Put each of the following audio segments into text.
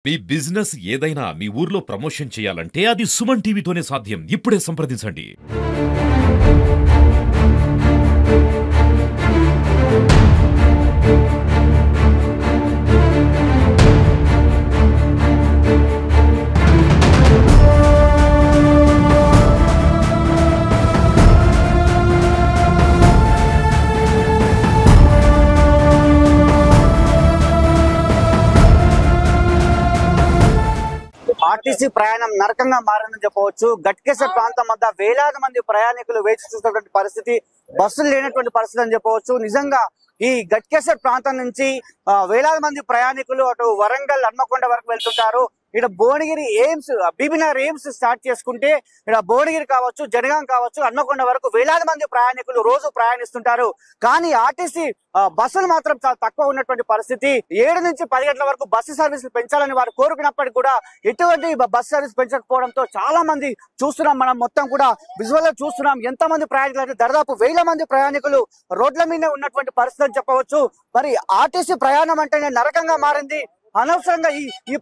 మీ business ఏదైనా మీ ఊర్లో promotion చేయాలంటే అది సుమన్ టీవీతోనే సాధ్యం. ఇప్పుడే సంప్రదించండి. ఆర్టీసీ ప్రయాణం నరకంగా మారిందని చెప్పవచ్చు. గట్కేసర్ ప్రాంతం వద్ద వేలాది మంది ప్రయాణికులు వేచి చూస్తున్నటువంటి పరిస్థితి, బస్సులు లేనటువంటి పరిస్థితి అని చెప్పవచ్చు. నిజంగా ఈ గట్కేసర్ ప్రాంతం నుంచి వేలాది మంది ప్రయాణికులు అటు వరంగల్ హన్మకొండ వరకు వెళ్తుంటారు. ఇక్కడ Bhuvanagiri AIIMS, Bibinagar AIIMS start చేసుకుంటే ఇక్కడ భువనగిరి కావచ్చు, జనగాం కావచ్చు, హన్మకొండ వరకు వేలాది మంది ప్రయాణికులు రోజు ప్రయాణిస్తుంటారు. కానీ ఆర్టీసీ బస్సులు మాత్రం చాలా తక్కువ ఉన్నటువంటి పరిస్థితి. 7 నుంచి 10 గంటల వరకు బస్సు సర్వీసులు పెంచాలని వారు కోరుకున్నప్పటికీ కూడా ఎటువంటి బస్సు సర్వీస్ పెంచకపోవడంతో చాలా మంది చూస్తున్నాం. మనం మొత్తం కూడా విజువల్ లో చూస్తున్నాం. ఎంత మంది ప్రయాణికులు అంటే దాదాపు 1000 మంది ప్రయాణికులు రోడ్ల మీద ఉన్నటువంటి పరిస్థితి అని చెప్పవచ్చు. మరి ఆర్టీసీ ప్రయాణం అంటేనే నరకంగా మారింది. అనవసరంగా ఈ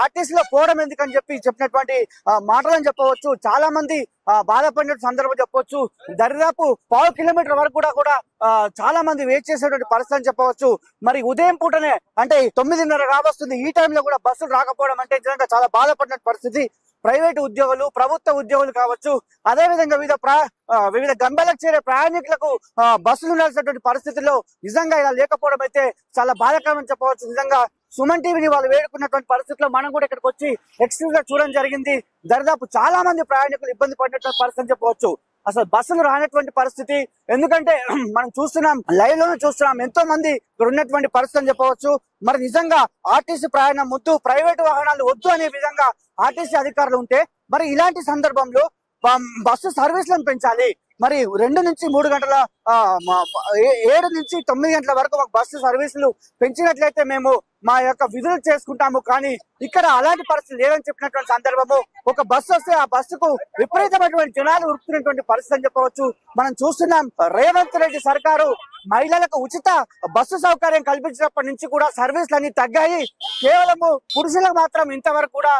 ఆర్టీసీలో పోవడం ఎందుకని చెప్పినటువంటి మాటలని చెప్పవచ్చు. చాలా మంది బాధపడిన సందర్భం చెప్పవచ్చు. దరిదాపు 1/2 కిలోమీటర్ వరకు కూడా చాలా మంది వెయిట్ చేసేటువంటి పరిస్థితి అని చెప్పవచ్చు. మరి ఉదయం పూటనే అంటే 9:30 రావస్తుంది, ఈ టైంలో కూడా బస్సులు రాకపోవడం అంటే నిజంగా చాలా బాధపడిన పరిస్థితి. ప్రైవేటు ఉద్యోగులు, ప్రభుత్వ ఉద్యోగులు కావచ్చు, అదే విధంగా వివిధ గంబలకు చేరే ప్రయాణికులకు బస్సులు ఉండాల్సినటువంటి పరిస్థితుల్లో నిజంగా ఇలా లేకపోవడం అయితే చాలా బాధాకరం చెప్పవచ్చు. నిజంగా సుమన్ టీవీని వాళ్ళు వేడుకున్నటువంటి పరిస్థితుల్లో మనం కూడా ఇక్కడికి వచ్చి ఎక్స్క్లూజివ్ గా చూడడం జరిగింది. దరిదాపు చాలా మంది ప్రయాణికులు ఇబ్బంది పడినటువంటి పరిస్థితి చెప్పవచ్చు. అసలు బస్సులు రానటువంటి పరిస్థితి, ఎందుకంటే మనం చూస్తున్నాం, లైవ్ లోనే చూస్తున్నాం, ఎంతో మంది ఇక్కడ ఉన్నటువంటి పరిస్థితి అని చెప్పవచ్చు. మరి నిజంగా ఆర్టీసీ ప్రయాణం వద్దు, ప్రైవేటు వాహనాలు వద్దు అనే విధంగా ఆర్టీసీ అధికారులు ఉంటే మరి ఇలాంటి సందర్భంలో బస్సు సర్వీసులను పెంచాలి. మరి 2 నుంచి 3 గంటల 7 నుంచి 9 గంటల వరకు మాకు బస్సు సర్వీసులు పెంచినట్లయితే మేము మా యొక్క విధులు చేసుకుంటాము. కానీ ఇక్కడ అలాంటి పరిస్థితి లేదని చెప్పినటువంటి సందర్భము, ఒక బస్సు వస్తే ఆ బస్సుకు విపరీతమైనటువంటి జనాలు ఉరుకుతున్నటువంటి పరిస్థితి అని చెప్పవచ్చు. మనం చూస్తున్నాం, రేవంత్ రెడ్డి సర్కారు మహిళలకు ఉచిత బస్సు సౌకర్యం కల్పించినప్పటి నుంచి కూడా సర్వీసులు అన్ని తగ్గాయి. కేవలము పురుషులకు మాత్రం ఇంతవరకు కూడా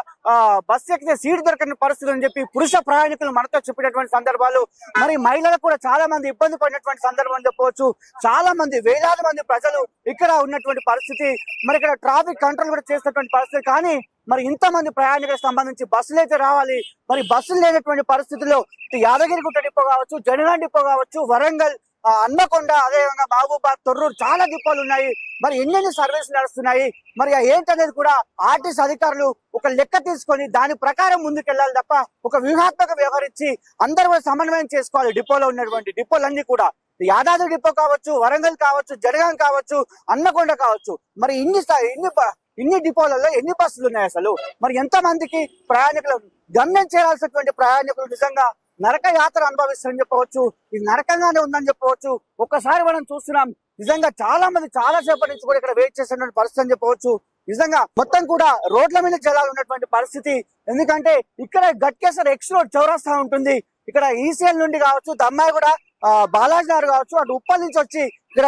బస్సు ఎక్కితే సీటు దొరకని పరిస్థితి అని చెప్పి పురుష ప్రయాణికులు మనతో చెప్పినటువంటి సందర్భాలు. మరి మహిళలకు కూడా చాలా మంది ఇబ్బంది పడినటువంటి సందర్భం అని చెప్పవచ్చు. చాలా మంది, వేలాది మంది ప్రజలు ఇక్కడ ఉన్నటువంటి పరిస్థితి. మరి ఇక్కడ ట్రాఫిక్ కంట్రోల్ కూడా చేసినటువంటి పరిస్థితి. కానీ మరి ఇంతమంది ప్రయాణికులకు సంబంధించి బస్సులు అయితే రావాలి. మరి బస్సులు లేనటువంటి పరిస్థితుల్లో యాదగిరిగుట్ట డిపో కావచ్చు, జనగాం డిపో కావచ్చు, వరంగల్, హన్మకొండ, అదేవిధంగా మహబూబాద్, తొర్రూరు చాలా డిపోలు ఉన్నాయి. మరి ఎన్నెన్ని సర్వీసులు నడుస్తున్నాయి, మరి ఏంటనేది కూడా ఆర్టీసీ అధికారులు ఒక లెక్క తీసుకొని దాని ప్రకారం ముందుకెళ్లాలి తప్ప ఒక వ్యూహాత్మక వ్యవహరించి అందరూ సమన్వయం చేసుకోవాలి. డిపోలో ఉన్నటువంటి డిపోలన్నీ కూడా, యాదాద్రి డిపో కావచ్చు, వరంగల్ కావచ్చు, జనగాం కావచ్చు, హన్మకొండ కావచ్చు, మరి ఇన్ని డిపోలలో ఎన్ని బస్సులు ఉన్నాయి అసలు? మరి ఎంత మందికి ప్రయాణికులు గమ్యం చేయాల్సినటువంటి ప్రయాణికులు నిజంగా నరక యాత్ర అనుభవిస్తారని చెప్పవచ్చు. ఇది నరకంగానే ఉందని చెప్పవచ్చు. ఒక్కసారి మనం చూస్తున్నాం, నిజంగా చాలా మంది చాలా సేపటి నుంచి కూడా ఇక్కడ వెయిట్ చేస్తున్నటువంటి పరిస్థితి అని చెప్పవచ్చు. నిజంగా మొత్తం కూడా రోడ్ల మీద జలాలు ఉన్నటువంటి పరిస్థితి. ఎందుకంటే ఇక్కడ గట్కేసర్ ఎక్స్ రోడ్ చౌరస్తా ఉంటుంది. ఇక్కడ ఈసీఎల్ నుండి కావచ్చు, దమ్మాయి కూడా బాలాజీ నగర్ కావచ్చు, అటు ఉప్పల్ నుంచి వచ్చి ఇక్కడ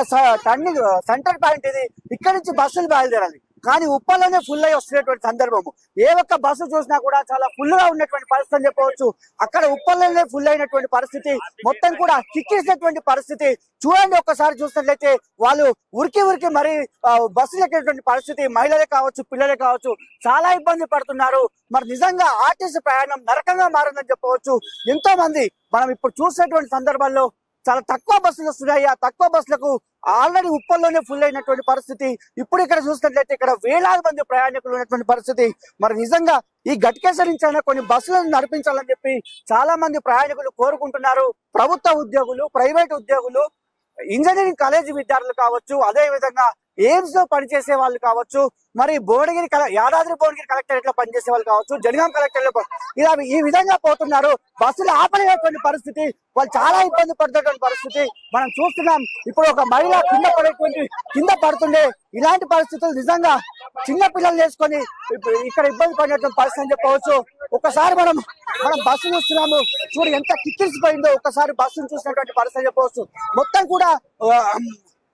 సెంటర్ పాయింట్ ఇది, ఇక్కడ నుంచి బస్సులు బయలుదేరాలి. కానీ ఉప్పల్లోనే ఫుల్ అయ్యి వస్తున్నటువంటి సందర్భము. ఏ ఒక్క బస్సు చూసినా కూడా చాలా ఫుల్ గా ఉన్నటువంటి పరిస్థితి అని చెప్పవచ్చు. అక్కడ ఉప్పల్లోనే ఫుల్ అయినటువంటి పరిస్థితి, మొత్తం కూడా కిక్కేసినటువంటి పరిస్థితి. చూడండి, ఒక్కసారి చూసినట్లయితే వాళ్ళు ఉరికి మరి బస్సులు ఎక్కేటువంటి పరిస్థితి. మహిళలే కావచ్చు, పిల్లలే కావచ్చు, చాలా ఇబ్బంది పడుతున్నారు. మరి నిజంగా ఆర్టీసీ ప్రయాణం నరకంగా మారిందని చెప్పవచ్చు. ఎంతో మంది మనం ఇప్పుడు చూసినటువంటి సందర్భాల్లో చాలా తక్కువ బస్సులు వస్తున్నాయి. ఆ తక్కువ బస్సులకు ఆల్రెడీ ఉప్పల్లోనే ఫుల్ అయినటువంటి పరిస్థితి. ఇప్పుడు ఇక్కడ చూసినట్లయితే ఇక్కడ వేలాది మంది ప్రయాణికులు ఉన్నటువంటి పరిస్థితి. మరి నిజంగా ఈ గట్కేసర్ నుంచి అయినా కొన్ని బస్సులను నడిపించాలని చెప్పి చాలా మంది ప్రయాణికులు కోరుకుంటున్నారు. ప్రభుత్వ ఉద్యోగులు, ప్రైవేట్ ఉద్యోగులు, ఇంజనీరింగ్ కాలేజీ విద్యార్థులు కావచ్చు, అదే విధంగా ఎయిమ్స్ లో పనిచేసే వాళ్ళు కావచ్చు, మరి యాదాద్రి భువనగిరి కలెక్టరేట్ లో పనిచేసే వాళ్ళు కావచ్చు, జనగాం కలెక్టరేట్ లో ఇలా ఈ విధంగా పోతున్నారు. బస్సులు ఆపలేనటువంటి పరిస్థితి, వాళ్ళు చాలా ఇబ్బంది పడుతున్నటువంటి పరిస్థితి మనం చూస్తున్నాం. ఇప్పుడు ఒక మహిళ కింద పడుతుండే ఇలాంటి పరిస్థితులు నిజంగా చిన్న పిల్లలు వేసుకొని ఇక్కడ ఇబ్బంది పడినటువంటి పరిస్థితి అని చెప్పవచ్చు. ఒకసారి మనం బస్సు చూస్తున్నాము, చూడు ఎంత కిక్కిరిసిపోయిందో. ఒకసారి బస్సును చూసినటువంటి పరిస్థితి చెప్పవచ్చు. మొత్తం కూడా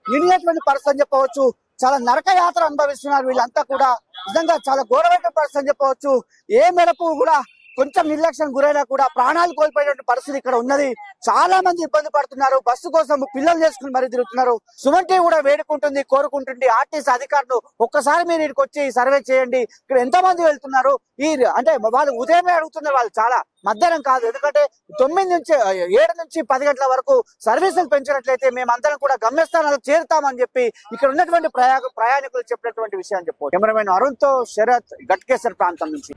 నిండినటువంటి పరిస్థితి అని చెప్పవచ్చు. చాలా నరక యాత్ర అనుభవిస్తున్నారు వీళ్ళంతా కూడా. నిజంగా చాలా ఘోరమైన పరిస్థితి అని చెప్పవచ్చు. ఏ మేరకు కూడా కొంచెం నిర్లక్ష్యం గురైనా కూడా ప్రాణాలు కోల్పోయేటువంటి పరిస్థితి ఇక్కడ ఉన్నది. చాలా మంది ఇబ్బంది పడుతున్నారు. బస్సు కోసం పిల్లలు చేసుకుని మరీ తిరుగుతున్నారు. సుమన్ టీవీ కూడా వేడుకుంటుంది, కోరుకుంటుంది ఆర్టీసీ అధికారులు ఒక్కసారి మీరు ఇక్కడికి వచ్చి సర్వే చేయండి. ఇక్కడ ఎంత మంది వెళ్తున్నారు అంటే వాళ్ళు ఉదయమే అడుగుతున్నారు, వాళ్ళు చాలా మధ్యాహ్నం కాదు. ఎందుకంటే 7 నుంచి 10 గంటల వరకు సర్వీసులు పెంచినట్లయితే మేమందరం కూడా గమ్యస్థానాలకు చేరుతామని చెప్పి ఇక్కడ ఉన్నటువంటి ప్రయాణికులు చెప్పినటువంటి విషయం చెప్పు. కెమెరామెన్ అరుణ్ తో శరత్, గట్కేసర్ ప్రాంతం నుంచి.